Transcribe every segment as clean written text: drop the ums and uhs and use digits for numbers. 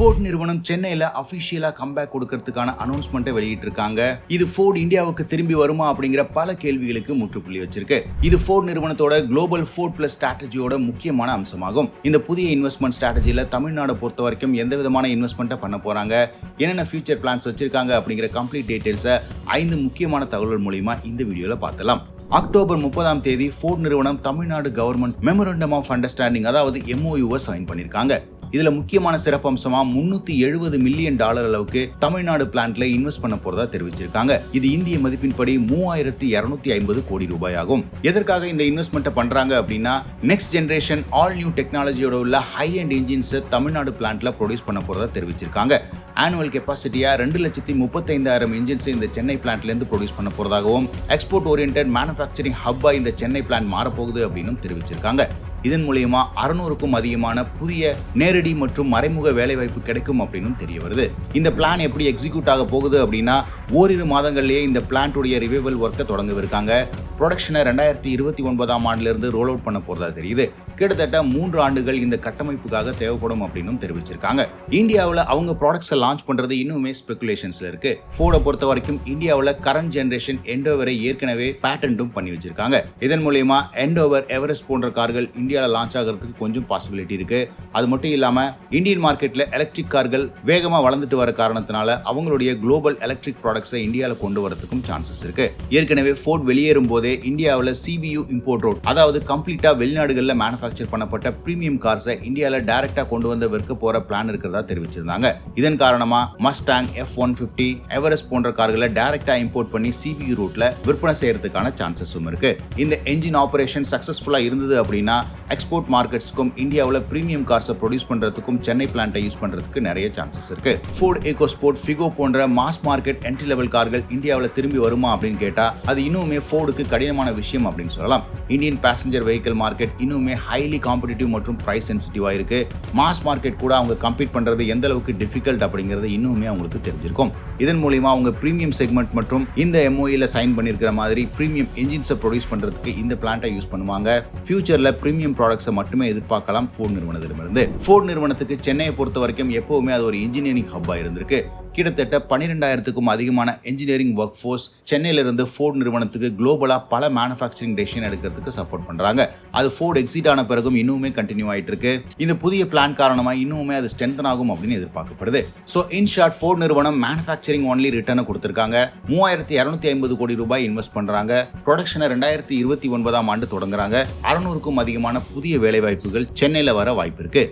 Fort நிறுவனம் சென்னையில அபிஷியலா comeback கொடுக்கிறதுக்கான அனௌன்ஸ்மெண்ட்டை வெளியிட்டு இருக்காங்க. இது ஃபோர்ட் இந்தியாவுக்கு திரும்பி வருமா அப்படிங்கிற பல கேள்விகளுக்கு முற்றுப்புள்ளி வச்சிருக்கு. இது ஃபோர்ட் நிறுவனத்தோட குளோபல் ஃபோர்ட் பிளஸ் ஸ்ட்ராட்டஜியோட முக்கியமான அம்சமாகும். இந்த புதிய இன்வெஸ்ட்மெண்ட் ஸ்ட்ராட்டஜியில தமிழ்நாடு பொறுத்த வரைக்கும் எந்த விதமான இன்வெஸ்ட்மெண்ட்டை பண்ண போறாங்க, என்னென்ன ஃபியூச்சர் பிளான்ஸ் வச்சிருக்காங்க அப்படிங்கிற கம்ப்ளீட் டீடைல்ஸை 5 முக்கியமான தகவல்கள் மூலமா இந்த வீடியோல பார்த்தலாம். அக்டோபர் 30ஆம் தேதி ஃபோர்ட் நிறுவனம் Tamil Nadu government memorandum of understanding அதாவது MOU சைன் பண்ணிருக்காங்க. இதுல முக்கியமான சிறப்பம்சமா $370 மில்லியன் அளவுக்கு தமிழ்நாடு பிளான்ட்ல இன்வெஸ்ட் பண்ண போறதா தெரிவிச்சிருக்காங்க. இது இந்திய மதிப்பின்படி 3250 கோடி ரூபாய் ஆகும். எதற்காக இந்த இன்வெஸ்ட்மெண்ட் பண்றாங்க அப்படின்னா, நெக்ஸ்ட் ஜெனரேஷன் ஆல் நியூ டெக்னாலஜியோட உள்ள ஹை அண்ட் இன்ஜின்ஸ் தமிழ்நாடு பிளான்ட்ல ப்ரொடியூஸ் பண்ண போறதா தெரிவிச்சிருக்காங்க. ஆனுவல் கெப்பாசிட்டியா 2,35,000 இன்ஜின்ஸ் இந்த சென்னை பிளான்ட்ல இருந்து ப்ரொடியூஸ் பண்ண போறதாகவும், எக்ஸ்போர்ட் ஓரியன்டட் மேனுஃபேக்சரிங் ஹப்பா இந்த சென்னை பிளான்ட் மாறப்போகுது அப்படின்னு தெரிவிச்சிருக்காங்க. இதன் மூலமா 600க்கும் அதிகமான புதிய நேரடி மற்றும் மறைமுக வேலைவாய்ப்பு கிடைக்கும் அப்படின்னு தெரிய வருது. இந்த பிளான் எப்படி எக்ஸிக்யூட் ஆக போகுது அப்படின்னா, ஓரிரு மாதங்கள்லயே இந்த பிளான்ட்டுடைய ரிவைவல் ஒர்க்கை தொடங்கவிருக்காங்க. ப்ரொடக்ஷனை 2029ஆம் ஆண்டுல இருந்து ரோல் அவுட் பண்ண போறதா தெரியுது. கிட்டத்தட்ட 3 ஆண்டுகள் இந்த கட்டமைப்புக்காக தேவைப்படும் அப்படின்னு தெரிவிச்சிருக்காங்க. இந்தியாவில் அவங்க ப்ராடக்ட்ஸை லான்ச் பண்றது இன்னுமே ஸ்பெகுலேஷன்ஸ்ல இருக்கு. ஃபோர்டை பொறுத்த வரைக்கும் இந்தியாவில் கரண்ட் ஜெனரேஷன் எண்டோவரை ஏற்கனவே பேட்டன்ட்டும் பண்ணி வச்சிருக்காங்க. இதன் மூலமா எண்டோவர், எவரெஸ்ட் போன்ற கார்கள் இந்தியாவில் லான்ச் ஆகிறதுக்கு கொஞ்சம் பாசிபிலிட்டி இருக்கு. அது மட்டும் இல்லாம இந்தியன் மார்க்கெட்ல எலக்ட்ரிக் கார்கள் வேகமா வளர்ந்துட்டு வர காரணத்தினால அவங்களுடைய குளோபல் எலக்ட்ரிக் ப்ராடக்ட்ஸை இந்தியாவில் கொண்டு வரதுக்கும் சான்சஸ் இருக்கு. ஏற்கனவே ஃபோர்ட் வெளியேறும் போதே இந்தியாவில் CBU இம்போர்ட் ரோட் அதாவது கம்ப்ளீட்டா வெளிநாடுகளில் மேனுஃபேக்சர் பண்ணப்பட்ட பிரீமியம் கார்ஸை இந்தியாவில் டைரக்டா கொண்டு வந்து விற்க போற பிளான் இருக்கிறதா தெரிவிச்சிருந்தாங்க. இதன் காரணமா மஸ்டாங், F-150, எவரெஸ்ட் போன்ற கார்களை டைரக்டா இம்போர்ட் பண்ணி CBU ரூட்ல விற்பனை செய்யறதுக்கான சான்சஸும் இருக்கு. இந்த என்ஜின் ஆபரேஷன் சக்சஸ்ஃபுல்லா இருந்தது அப்படின்னா எக்ஸ்போர்ட் மார்க்கெட்ஸ்க்கும் இந்தியாவில் பிரீமியம் கார்ஸை ப்ரொடியூஸ் பண்றதுக்கும் சென்னை பிளான்ட்டை யூஸ் பண்றதுக்கு நிறைய சான்சஸ் இருக்கு. ஃபோர்ட் EcoSport, Figo போன்ற மாஸ் மார்க்கெட் என்ட்ரி லெவல் கார்கள் இந்தியாவில் திரும்பி வருமா அப்படின்னு கேட்டா அது இன்னுமே ஃபோர்டுக்கு கடினமான விஷயம் அப்படின்னு சொல்லலாம். இந்தியன் பேசஞ்சர் வெஹிக்கிள் மார்க்கெட் இன்னுமே ஹைலி காம்படிட்டிவ் மற்றும் பிரைஸ் சென்சிட்டிவா இருக்கு. மாஸ் மார்க்கெட் கூட அவங்க கம்பீட் பண்றது எந்த அளவுக்கு டிஃபிகல்ட் அப்படிங்கிறது இன்னுமே அவங்களுக்கு தெரிஞ்சிருக்கும். இதன் மூலமா அவங்க பிரீமியம் செக்மெண்ட் மற்றும் இந்த MOUல சைன் பண்ணிருக்கிற மாதிரி பிரீமியம் என்ஜின்ஸை ப்ரொடியூஸ் பண்றதுக்கு இந்த பிளான்ட்டை யூஸ் பண்ணுவாங்க. ஃபியூச்சர்ல பிரீமியம் ப்ராடக்ட்ஸை மட்டுமே எதிர்பார்க்கலாம் ஃபோர்ட் நிறுவனத்திலிருந்து. ஃபோர்ட் நிறுவனத்துக்கு சென்னையை பொறுத்த வரைக்கும் எப்பவுமே அது ஒரு இன்ஜினியரிங் ஹப்பா இருந்திருக்கு. கிட்டத்தட்ட 12,000க்கும் அதிகமான இன்ஜினியரிங் ஒர்க் ஃபோர்ஸ் சென்னையிலிருந்து ஃபோர்ட் நிறுவனத்துக்கு குளோபலா பல மேனுஃபேக்சரிங் டெசிஷன் எடுக்கிறதுக்கு சப்போர்ட் பண்றாங்க. அது ஃபோர்ட் எக்ஸிட் ஆன பிறகும் இன்னுமே கண்டினியூ ஆயிட்டு இருக்கு. இந்த புதிய பிளான் காரணமா இன்னுமே அது ஸ்ட்ரென்தன் ஆகும் அப்படின்னு எதிர்பார்க்கப்படுது. ஸோ இன் ஷார்ட், ஃபோர்ட் நிறுவனம் மேனுஃபேக்சரிங் ஒன்லி ரிட்டர்னை கொடுத்திருக்காங்க. 3,250 கோடி ரூபாய் இன்வெஸ்ட் பண்றாங்க. ப்ரொடக்ஷனை 2029ஆம் ஆண்டு தொடங்குறாங்க. 600க்கும் அதிகமான புதிய வேலைவாய்ப்புகள் சென்னையில வர வாய்ப்பு இருக்கு.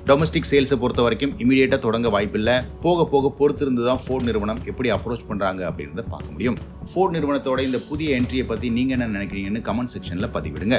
டொமஸ்டிக் சேல்ஸை பொறுத்த வரைக்கும் இமீடியட்டா தொடங்க வாய்ப்பில்லை. போக போக பொறுத்திருந்து தான் ஃபோர்ட் நிறுவனம் எப்படி அப்ரோச் பண்றாங்க அப்படின்றத பார்க்க முடியும். ஃபோர்ட் நிறுவனத்தோட இந்த புதிய என்ட்ரியை பத்தி நீங்க என்ன நினைக்கிறீங்கன்னு கமெண்ட் செக்ஷன்ல பதிவிடுங்க.